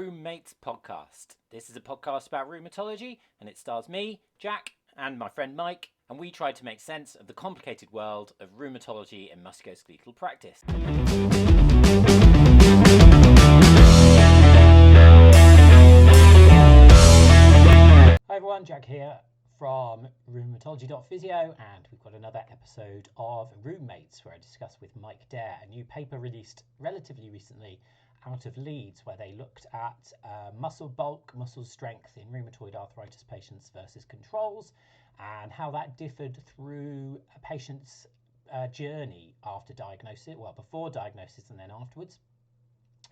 RheumMates podcast. This is a podcast about rheumatology, and it stars me, Jack, and my friend Mike, and we try to make sense of the complicated world of rheumatology and musculoskeletal practice. Hi everyone, Jack here from rheumatology.physio, and we've got another episode of RheumMates where I discuss with Mike Dare a new paper released relatively recently out of Leeds, where they looked at muscle bulk, muscle strength in rheumatoid arthritis patients versus controls, and how that differed through a patient's journey after diagnosis, well, before diagnosis and then afterwards,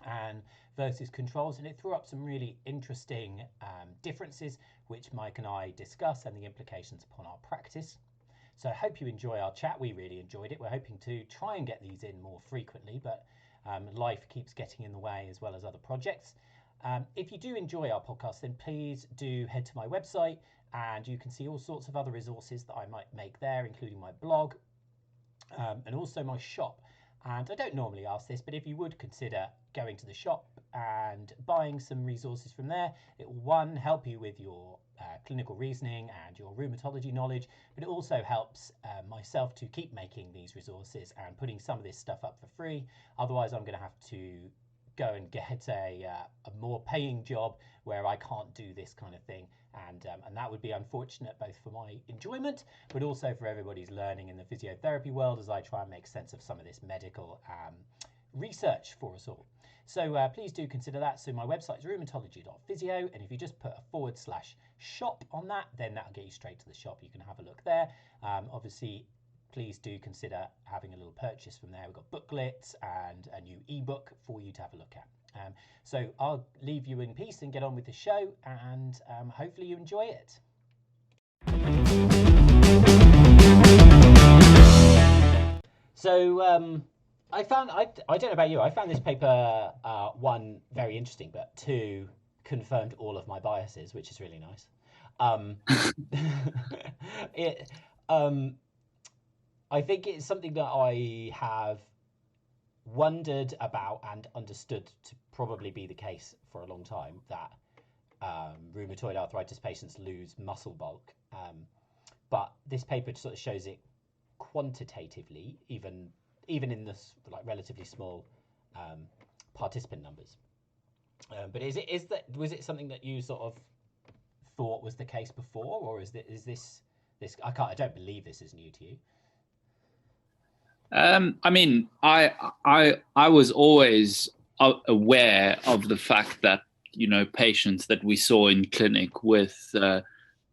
and versus controls. And it threw up some really interesting differences, which Mike and I discuss, and the implications upon our practice. So I hope you enjoy our chat. We really enjoyed it. We're hoping to try and get these in more frequently, but life keeps getting in the way, as well as other projects. If you do enjoy our podcast, then please do head to my website, and you can see all sorts of other resources that I might make there, including my blog and also my shop. And I don't normally ask this, but if you would consider going to the shop and buying some resources from there, it will, one, help you with your clinical reasoning and your rheumatology knowledge, but it also helps myself to keep making these resources and putting some of this stuff up for free. Otherwise, I'm going to have to go and get a more paying job where I can't do this kind of thing, and that would be unfortunate both for my enjoyment but also for everybody's learning in the physiotherapy world, as I try and make sense of some of this medical research for us all. So please do consider that. So my website is rheumatology.physio, and if you just put a /shop on that, then that'll get you straight to the shop. You can have a look there. Obviously, please do consider having a little purchase from there. We've got booklets and a new ebook for you to have a look at. So I'll leave you in peace and get on with the show, and hopefully you enjoy it. So I don't know about you, I found this paper, one, very interesting, but two, confirmed all of my biases, which is really nice. I think it's something that I have wondered about and understood to probably be the case for a long time, that rheumatoid arthritis patients lose muscle bulk. But this paper sort of shows it quantitatively, even in this like relatively small participant numbers. But was it something that you sort of thought was the case before, or is this I don't believe this is new to you? I mean, I was always aware of the fact that, patients that we saw in clinic with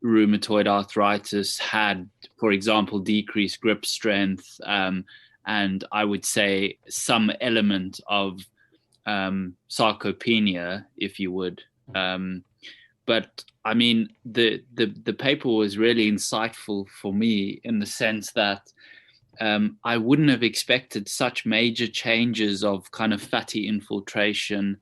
rheumatoid arthritis had, for example, decreased grip strength, and I would say some element of sarcopenia, if you would. But I mean, the paper was really insightful for me in the sense that I wouldn't have expected such major changes of kind of fatty infiltration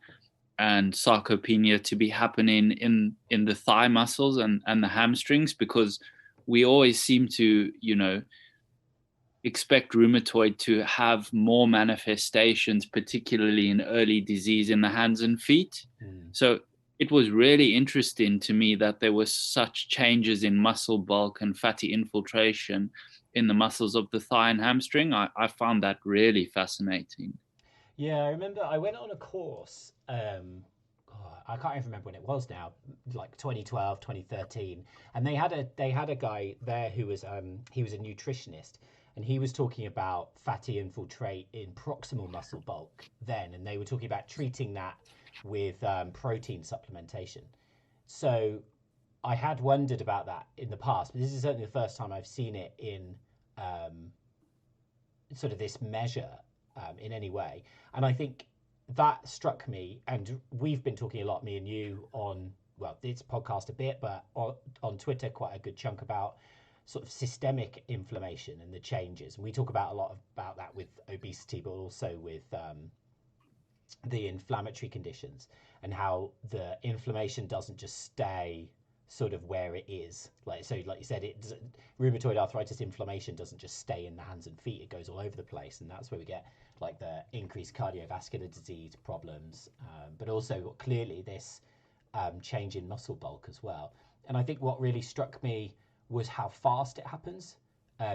and sarcopenia to be happening in the thigh muscles and the hamstrings, because we always seem to, expect rheumatoid to have more manifestations, particularly in early disease in the hands and feet. So it was really interesting to me that there were such changes in muscle bulk and fatty infiltration in the muscles of the thigh and hamstring. I found that really fascinating. Yeah, I remember I went on a course, I can't even remember when it was now, like 2012, 2013, and they had a guy there who was he was a nutritionist, and he was talking about fatty infiltrate in proximal muscle bulk then, and they were talking about treating that with protein supplementation. So I had wondered about that in the past, but this is certainly the first time I've seen it in sort of this measure in any way. And I think that struck me, and we've been talking a lot, me and you, on, well, this podcast a bit, but on Twitter quite a good chunk, about sort of systemic inflammation and the changes. And we talk about a lot about that with obesity, but also with the inflammatory conditions, and how the inflammation doesn't just stay sort of where it is. Like you said, rheumatoid arthritis inflammation doesn't just stay in the hands and feet; it goes all over the place, and that's where we get like the increased cardiovascular disease problems, but also clearly this change in muscle bulk as well. And I think what really struck me was how fast it happens.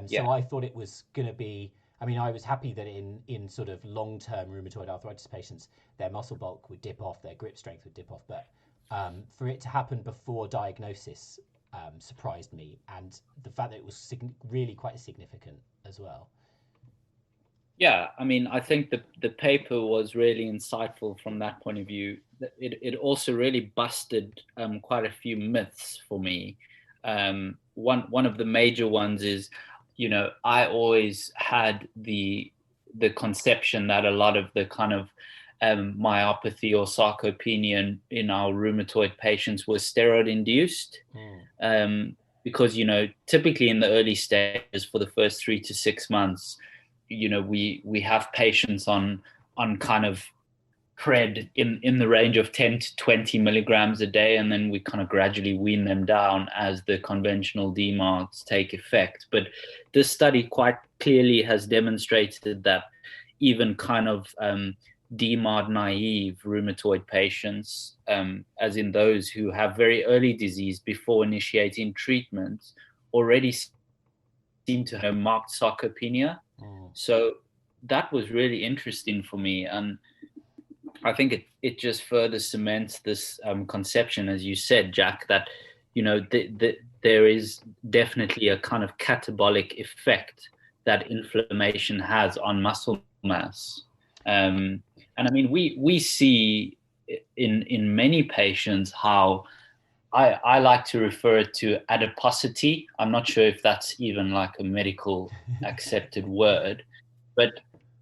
So I thought it was going to be. I mean, I was happy that in sort of long-term rheumatoid arthritis patients, their muscle bulk would dip off, their grip strength would dip off, but for it to happen before diagnosis surprised me, and the fact that it was really quite significant as well. Yeah, I mean, I think the paper was really insightful from that point of view. It also really busted quite a few myths for me. One of the major ones is, I always had the conception that a lot of the kind of myopathy or sarcopenia in our rheumatoid patients was steroid induced. Because, typically in the early stages for the first 3 to 6 months, we have patients on kind of pred in the range of 10 to 20 milligrams a day, and then we kind of gradually wean them down as the conventional DMARDs take effect. But this study quite clearly has demonstrated that even kind of DMARD naive rheumatoid patients, as in those who have very early disease before initiating treatment, already seem to have marked sarcopenia. So that was really interesting for me, and I think it just further cements this conception, as you said, Jack, that there is definitely a kind of catabolic effect that inflammation has on muscle mass. And I mean, we see in many patients how I like to refer it to adiposity. I'm not sure if that's even like a medical accepted word, but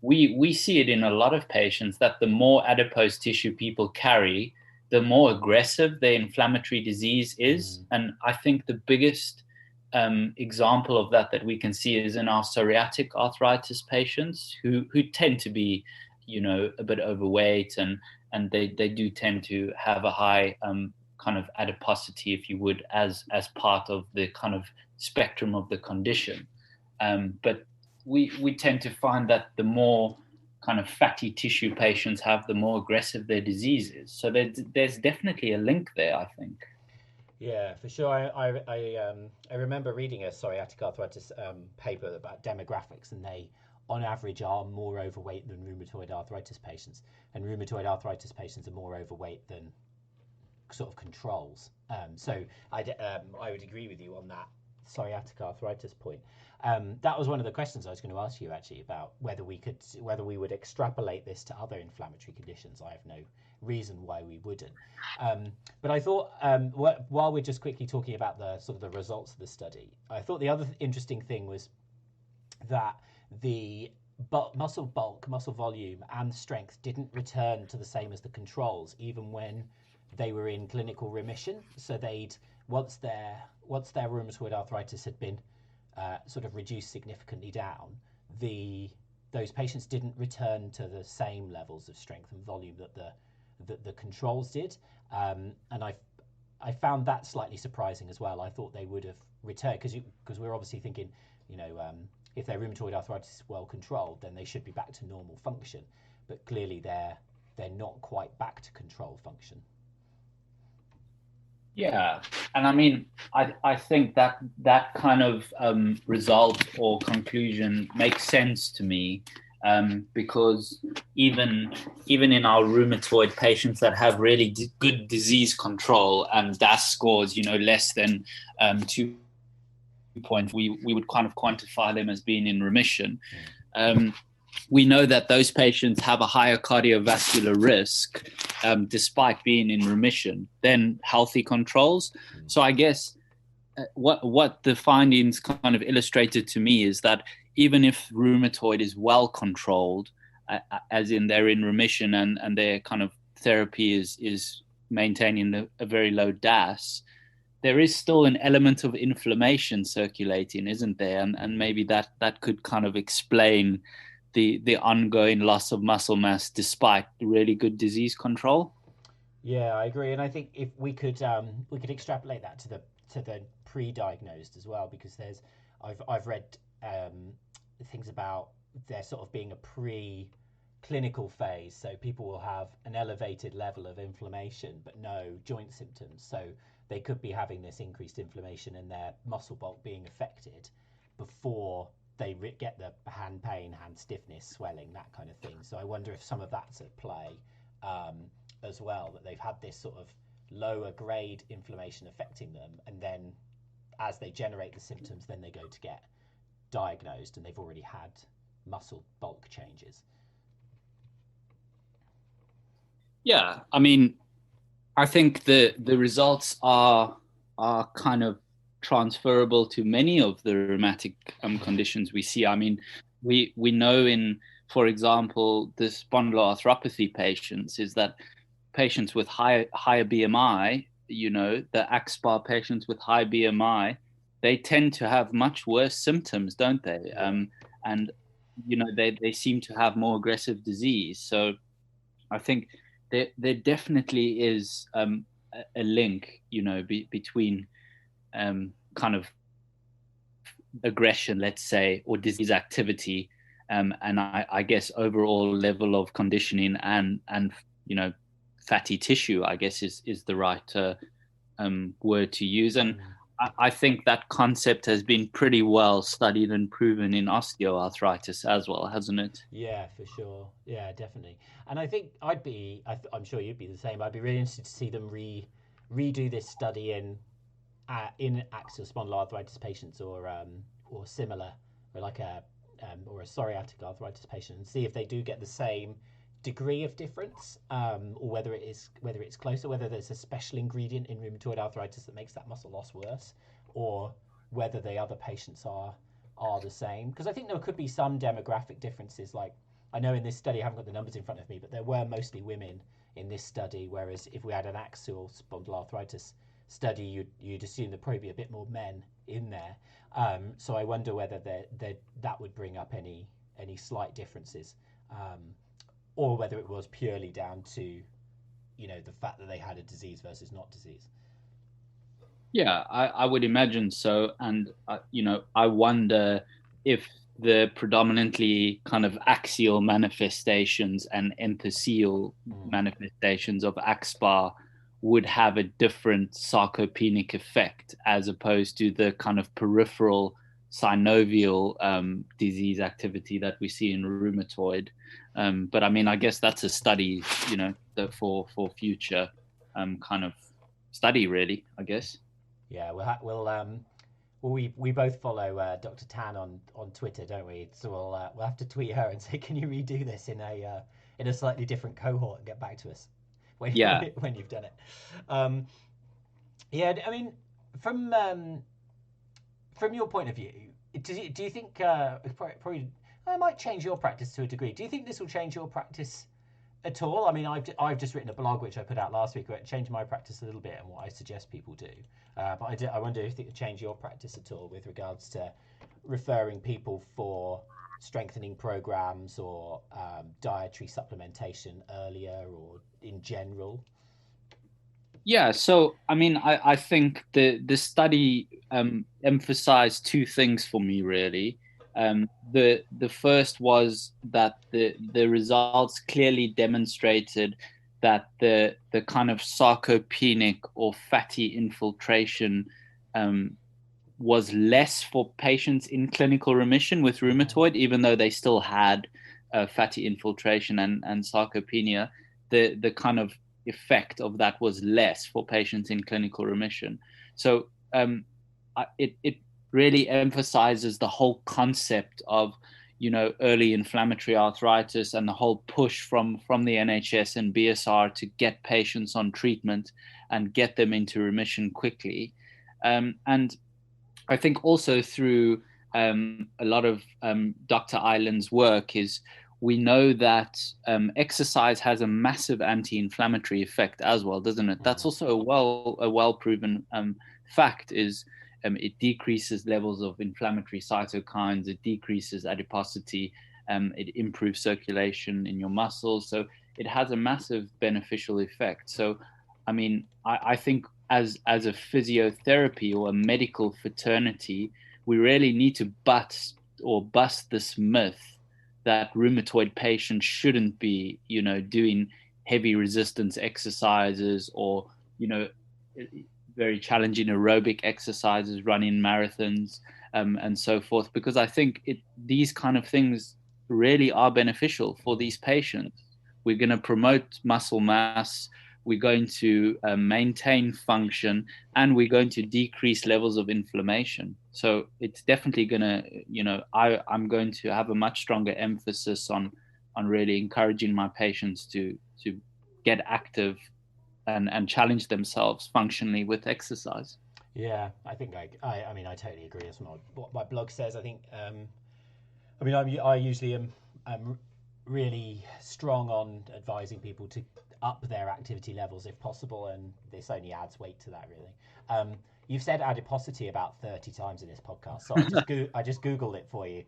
we see it in a lot of patients that the more adipose tissue people carry, the more aggressive their inflammatory disease is. And I think the biggest example of that we can see is in our psoriatic arthritis patients who tend to be, a bit overweight, and they do tend to have a high kind of adiposity, if you would, as part of the kind of spectrum of the condition. But we tend to find that the more kind of fatty tissue patients have, the more aggressive their disease is. So there's definitely a link there, I think. Yeah, for sure. I remember reading a psoriatic arthritis paper about demographics, and they, on average, are more overweight than rheumatoid arthritis patients, and rheumatoid arthritis patients are more overweight than sort of controls. So I would agree with you on that psoriatic arthritis point. That was one of the questions I was going to ask you, actually, about whether we would extrapolate this to other inflammatory conditions. I have no reason why we wouldn't. But I thought, while we're just quickly talking about the sort of the results of the study, I thought the other interesting thing was that the muscle bulk, muscle volume, and strength didn't return to the same as the controls, even when they were in clinical remission. So once their rheumatoid arthritis had been sort of reduced significantly down, those patients didn't return to the same levels of strength and volume that the controls did, and I found that slightly surprising as well. I thought they would have returned, because we're obviously thinking, if their rheumatoid arthritis is well controlled, then they should be back to normal function. But clearly they're not quite back to control function. Yeah, and I mean, I think that kind of result or conclusion makes sense to me, because even in our rheumatoid patients that have really good disease control and DAS scores, less than 2 points, we would kind of quantify them as being in remission. We know that those patients have a higher cardiovascular risk, despite being in remission, than healthy controls. So I guess what the findings kind of illustrated to me is that even if rheumatoid is well controlled, as in they're in remission and their kind of therapy is maintaining a very low DAS, there is still an element of inflammation circulating, isn't there? And maybe that could kind of explain the ongoing loss of muscle mass despite really good disease control. Yeah, I agree, and I think if we could extrapolate that to the pre-diagnosed as well, because I've read things about there sort of being a pre-clinical phase, so people will have an elevated level of inflammation but no joint symptoms, so they could be having this increased inflammation and their muscle bulk being affected before they get the hand pain, hand stiffness, swelling, that kind of thing. So I wonder if some of that's at play. Um, as well, that they've had this sort of lower grade inflammation affecting them, and then as they generate the symptoms, then they go to get diagnosed and they've already had muscle bulk changes. Yeah, I mean, I think the results are kind of transferable to many of the rheumatic conditions we see. I mean, we know in, for example, the spondyloarthropathy patients is that patients with higher BMI, the AXPAR patients with high BMI, they tend to have much worse symptoms, don't they? Yeah. And they seem to have more aggressive disease. So I think there definitely is a link, between kind of aggression, let's say, or disease activity, and I guess overall level of conditioning and fatty tissue, I guess is the right word to use. And I think that concept has been pretty well studied and proven in osteoarthritis as well, hasn't it? Yeah, for sure. Yeah, definitely. And I think I'm sure you'd be the same. I'd be really interested to see them redo this study in axial spondyloarthritis patients or similar, or like or a psoriatic arthritis patient, and see if they do get the same degree of difference, or whether it's closer, whether there's a special ingredient in rheumatoid arthritis that makes that muscle loss worse, or whether the other patients are the same. Because I think there could be some demographic differences. Like, I know in this study, I haven't got the numbers in front of me, but there were mostly women in this study, whereas if we had an axial spondyloarthritis study, you'd assume there'd probably be a bit more men in there. So I wonder whether that would bring up any slight differences, or whether it was purely down to the fact that they had a disease versus not disease. Yeah, I would imagine so. And, I wonder if the predominantly kind of axial manifestations and enthesial manifestations of AXPAR would have a different sarcopenic effect as opposed to the kind of peripheral synovial disease activity that we see in rheumatoid. But I mean, I guess that's a study, for future kind of study, really, I guess. Yeah, we both follow Dr. Tan on Twitter, don't we? So we'll have to tweet her and say, can you redo this in a slightly different cohort and get back to us Yeah. when you've done it. Yeah, I mean, from your point of view, do you think probably it might change your practice to a degree? Do you think this will change your practice at all? I mean, I've just written a blog which I put out last week where it changed my practice a little bit and what I suggest people do. But I wonder if it would change your practice at all with regards to referring people for strengthening programs or dietary supplementation earlier or in general. Yeah, so I mean, I think the study emphasized two things for me really. The first was that the results clearly demonstrated that the kind of sarcopenic or fatty infiltration was less for patients in clinical remission with rheumatoid, even though they still had fatty infiltration and sarcopenia. The kind of effect of that was less for patients in clinical remission. So it really emphasizes the whole concept of early inflammatory arthritis and the whole push from the NHS and BSR to get patients on treatment and get them into remission quickly. And I think also through a lot of Dr. Island's work is we know that exercise has a massive anti-inflammatory effect as well, doesn't it? That's also a well-proven fact is it decreases levels of inflammatory cytokines, it decreases adiposity, it improves circulation in your muscles. So it has a massive beneficial effect. So I mean, I think as a physiotherapy or a medical fraternity, we really need to bust this myth that rheumatoid patients shouldn't be, doing heavy resistance exercises or, very challenging aerobic exercises, running marathons, and so forth, because I think these kind of things really are beneficial for these patients. We're going to promote muscle mass, we're going to maintain function, and we're going to decrease levels of inflammation. So it's definitely going to, I'm going to have a much stronger emphasis on really encouraging my patients to get active and challenge themselves functionally with exercise. Yeah, I think I mean, I totally agree. That's what my blog says. I think, I mean, I usually am really strong on advising people to up their activity levels if possible, and this only adds weight to that, really. You've said adiposity about 30 times in this podcast, so I just Googled it for you.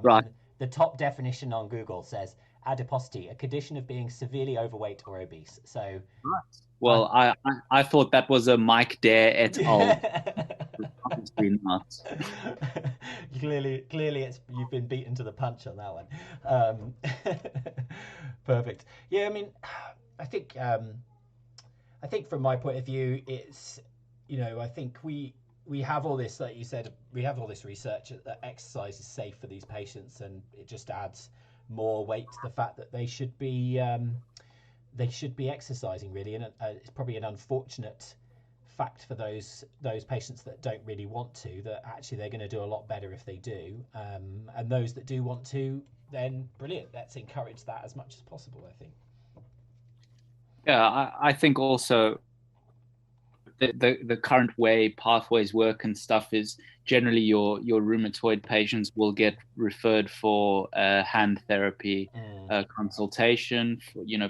Right. And the top definition on Google says adiposity, a condition of being severely overweight or obese. So, Right. Well, I thought that was a Mike Dare et al. Obviously not. Clearly, you've been beaten to the punch on that one. Perfect. Yeah, I mean, I think from my point of view, it's, I think we have all this, like you said, we have all this research that exercise is safe for these patients, and it just adds more weight to the fact that they should be exercising, really, and it's probably an unfortunate fact for those patients that don't really want to, that actually they're going to do a lot better if they do, and those that do want to, then brilliant, let's encourage that as much as possible, I think. Yeah, I think also the current way pathways work and stuff is generally your rheumatoid patients will get referred for hand therapy consultation,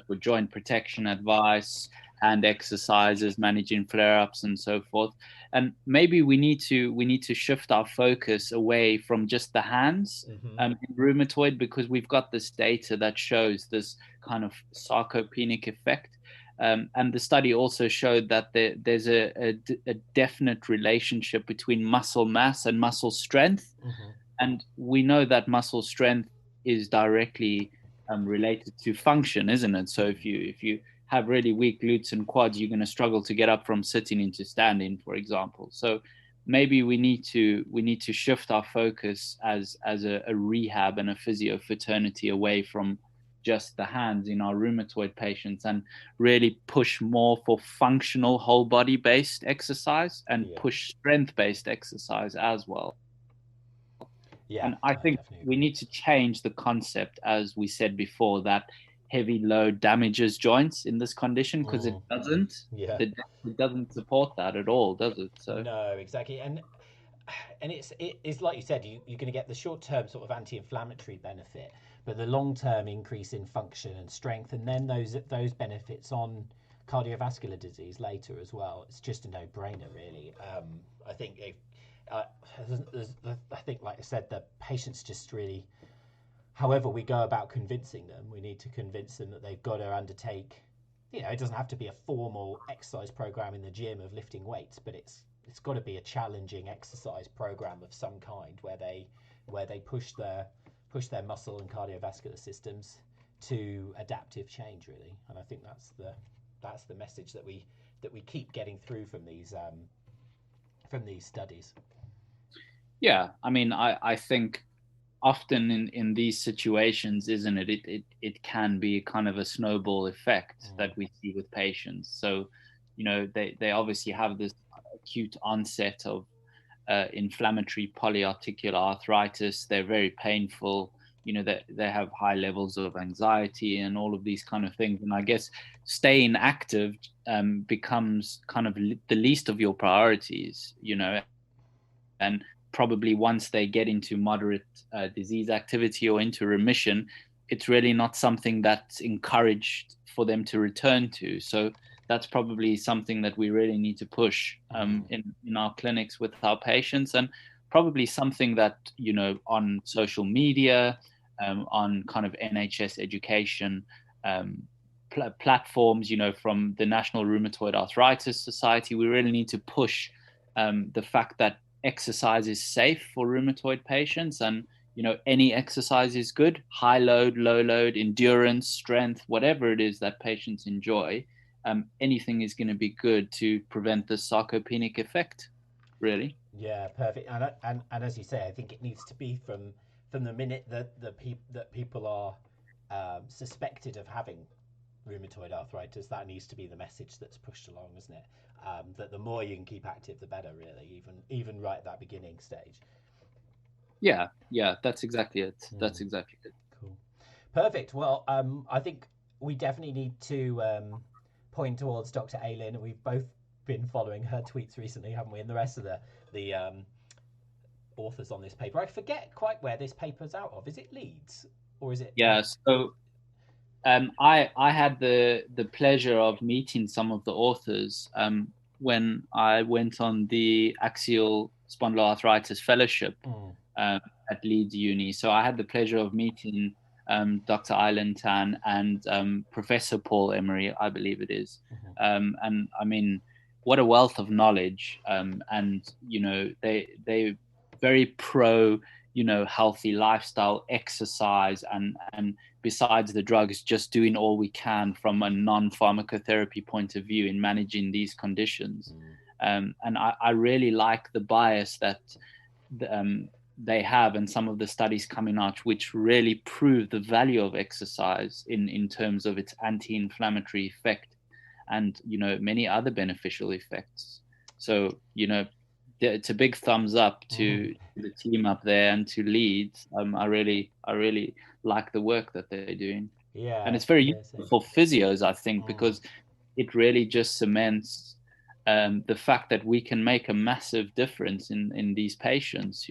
for joint protection advice, hand exercises, managing flare-ups, and so forth. And maybe we need to shift our focus away from just the hands in rheumatoid, because we've got this data that shows this kind of sarcopenic effect. And the study also showed that there's a definite relationship between muscle mass and muscle strength. And we know that muscle strength is directly related to function, isn't it? So if you have really weak glutes and quads, you're going to struggle to get up from sitting into standing, for example. So maybe we need to shift our focus as a rehab and a physio fraternity away from just the hands in our rheumatoid patients, and really push more for functional whole body based exercise and push strength based exercise as well. Yeah, and I think we need to change the concept, as we said before, that heavy load damages joints in this condition, because it doesn't. It doesn't support that at all, does it? So no, exactly. And it's like you said, you're going to get the short term sort of anti-inflammatory benefit, but the long term increase in function and strength, and then those benefits on cardiovascular disease later as well. It's just a no-brainer, really. I think like I said, the patients just really, however we go about convincing them, we need to convince them that they've got to undertake. It doesn't have to be a formal exercise program in the gym of lifting weights, but it's got to be a challenging exercise program of some kind where they push their muscle and cardiovascular systems to adaptive change, really. And I think that's the message that we keep getting through from these studies. Yeah, I mean, I think often in these situations, isn't it? It can be kind of a snowball effect that we see with patients. So, they obviously have this acute onset of inflammatory polyarticular arthritis. They're very painful. They have high levels of anxiety and all of these kind of things. And I guess staying active becomes kind of the least of your priorities, and probably once they get into moderate disease activity or into remission, it's really not something that's encouraged for them to return to. So that's probably something that we really need to push in our clinics with our patients, and probably something that, on social media, on kind of NHS education, platforms, from the National Rheumatoid Arthritis Society. We really need to push the fact that exercise is safe for rheumatoid patients, and any exercise is good. High load, low load, endurance, strength, whatever it is that patients enjoy, anything is going to be good to prevent the sarcopenic effect, really. Yeah, perfect. And as you say, I think it needs to be from the minute that people are suspected of having rheumatoid arthritis. That needs to be the message that's pushed along, isn't it? That the more you can keep active, the better, really, even right at that beginning stage. Yeah, that's exactly it. That's exactly it. Cool. Perfect. Well, I think we definitely need to point towards Dr. Aylin. We've both been following her tweets recently, haven't we? And the rest of the authors on this paper. I forget quite where this paper's out of. Is it Leeds or is it? Yeah. So I had the pleasure of meeting some of the authors when I went on the axial spondyloarthritis fellowship at Leeds Uni. So I had the pleasure of meeting Dr. Aylan Tan and Professor Paul Emery, I believe it is. And I mean, what a wealth of knowledge. And they very pro healthy lifestyle, exercise, and besides the drugs, just doing all we can from a non-pharmacotherapy point of view in managing these conditions. And I really like the bias that they have, and some of the studies coming out which really prove the value of exercise in terms of its anti-inflammatory effect and many other beneficial effects. So it's a big thumbs up to the team up there and to Leeds. I really like the work that they're doing. Yeah, and it's very useful for physios, I think, because it really just cements the fact that we can make a massive difference in these patients.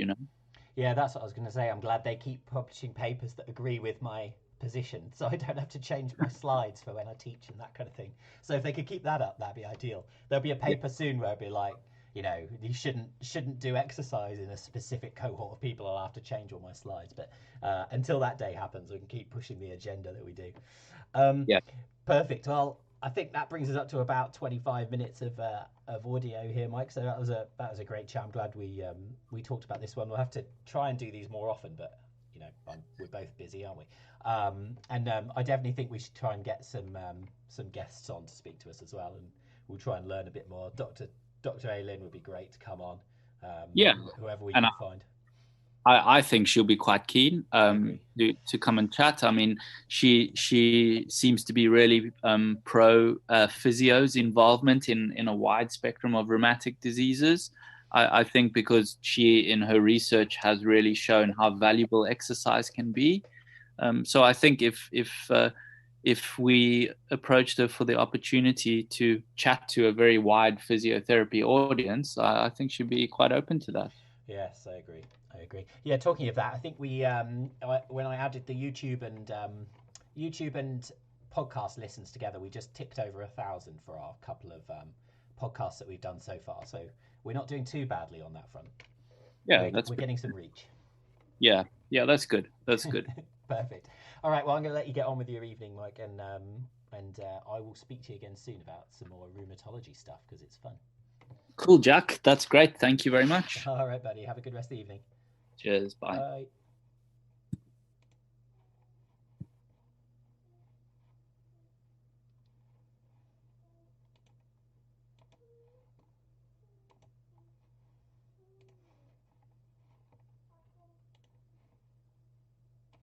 Yeah, that's what I was going to say. I'm glad they keep publishing papers that agree with my position, so I don't have to change my slides for when I teach and that kind of thing. So if they could keep that up, that'd be ideal. There'll be a paper soon where it'll be like, you shouldn't do exercise in a specific cohort of people. I'll have to change all my slides, but until that day happens, we can keep pushing the agenda that we do. Perfect. Well, I think that brings us up to about 25 minutes of audio here, Mike. So that was a great chat. I'm glad we talked about this one. We'll have to try and do these more often, but we're both busy, aren't we? And I definitely think we should try and get some guests on to speak to us as well, and we'll try and learn a bit more. Dr. Aylin would be great to come on. Whoever we can find. I think she'll be quite keen to come and chat. I mean, she seems to be really pro physio's involvement in a wide spectrum of rheumatic diseases. I think because she, in her research, has really shown how valuable exercise can be. So I think if we approached her for the opportunity to chat to a very wide physiotherapy audience, I think she'd be quite open to that. Yes, I agree. Yeah, talking of that, I think we when I added the YouTube and podcast listens together, we just ticked over 1,000 for our couple of podcasts that we've done so far. So we're not doing too badly on that front. Yeah, we're getting some reach. Yeah, that's good. Perfect. All right, well, I'm going to let you get on with your evening, Mike, and I will speak to you again soon about some more rheumatology stuff because it's fun. Cool, Jack. That's great. Thank you very much. All right, buddy. Have a good rest of the evening. Cheers. Bye. Bye.